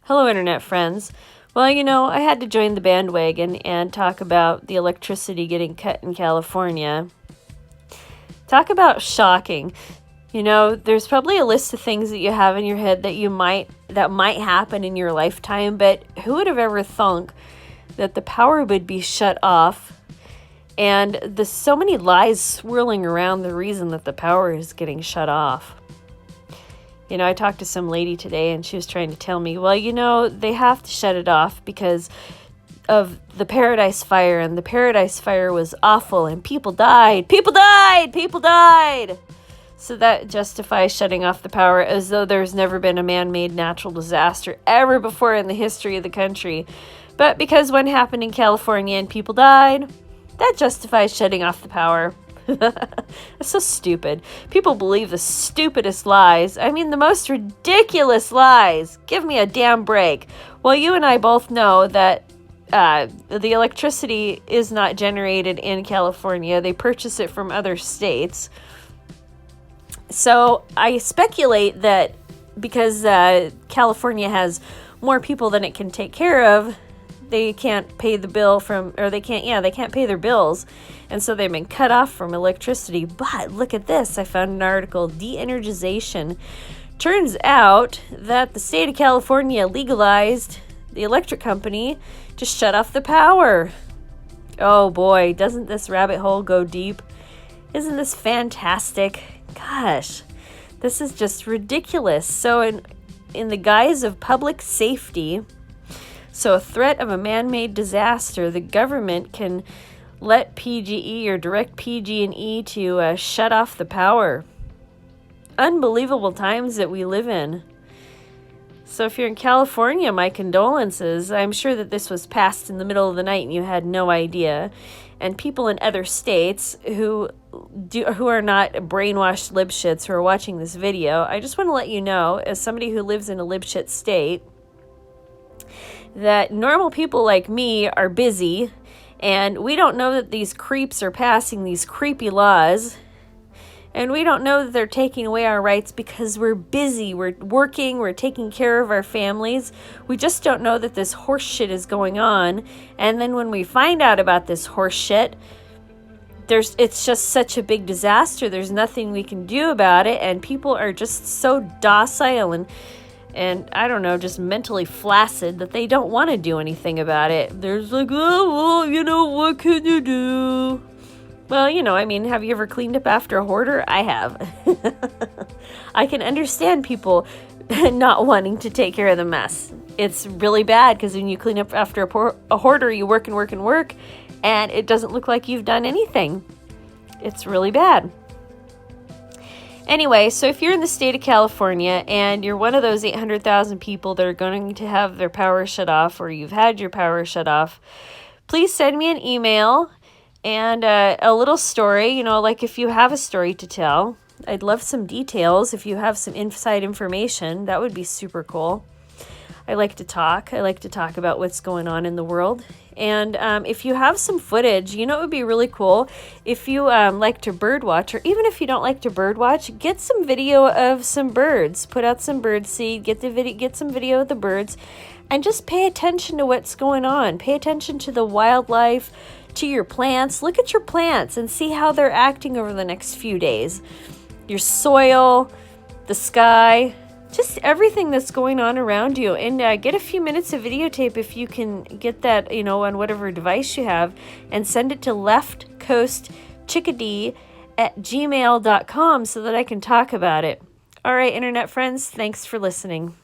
Hello, Internet friends. Well, I had to join the bandwagon and talk about the electricity getting cut in California. Talk about shocking. There's probably a list of things that you have in your head that might happen in your lifetime, but who would have ever thunk that the power would be shut off? And there's so many lies swirling around the reason that the power is getting shut off. I talked to some lady today and she was trying to tell me, well, they have to shut it off because of the Paradise Fire, and the Paradise Fire was awful and people died. So that justifies shutting off the power, as though there's never been a man-made natural disaster ever before in the history of the country. But because one happened in California and people died, that justifies shutting off the power. That's so stupid. People believe the stupidest lies. I mean, the most ridiculous lies. Give me a damn break. Well, you and I both know that the electricity is not generated in California. They purchase it from other states. So I speculate that because California has more people than it can take care of, they can't pay the bill they can't pay their bills. And so they've been cut off from electricity. But look at this. I found an article, de-energization. Turns out that the state of California legalized the electric company to shut off the power. Oh boy, doesn't this rabbit hole go deep? Isn't this fantastic? Gosh, this is just ridiculous. So in the guise of public safety, so a threat of a man-made disaster, the government can let PGE or direct PG&E to shut off the power. Unbelievable times that we live in. So if you're in California, my condolences. I'm sure that this was passed in the middle of the night and you had no idea. And people in other states who are not brainwashed libshits who are watching this video, I just want to let you know, as somebody who lives in a libshit state, that normal people like me are busy, and we don't know that these creeps are passing these creepy laws, and we don't know that they're taking away our rights because we're busy, we're working, we're taking care of our families. We just don't know that this horse shit is going on, and then when we find out about this horse shit, it's just such a big disaster. There's nothing we can do about it, and people are just so docile and I don't know, just mentally flaccid that they don't want to do anything about it. There's like, oh, well, what can you do? Well, have you ever cleaned up after a hoarder? I have. I can understand people not wanting to take care of the mess. It's really bad because when you clean up after a hoarder, you work and work and work, and it doesn't look like you've done anything. It's really bad. Anyway, so if you're in the state of California and you're one of those 800,000 people that are going to have their power shut off, or you've had your power shut off, please send me an email and a little story, like if you have a story to tell. I'd love some details. If you have some inside information, that would be super cool. I like to talk about what's going on in the world. And if you have some footage, it would be really cool if you like to birdwatch, or even if you don't like to birdwatch, get some video of some birds. Put out some bird seed, get some video of the birds, and just pay attention to what's going on. Pay attention to the wildlife, to your plants. Look at your plants and see how they're acting over the next few days. Your soil, the sky, just everything that's going on around you. And get a few minutes of videotape if you can get that, on whatever device you have, and send it to leftcoastchickadee@gmail.com so that I can talk about it. All right, Internet friends, thanks for listening.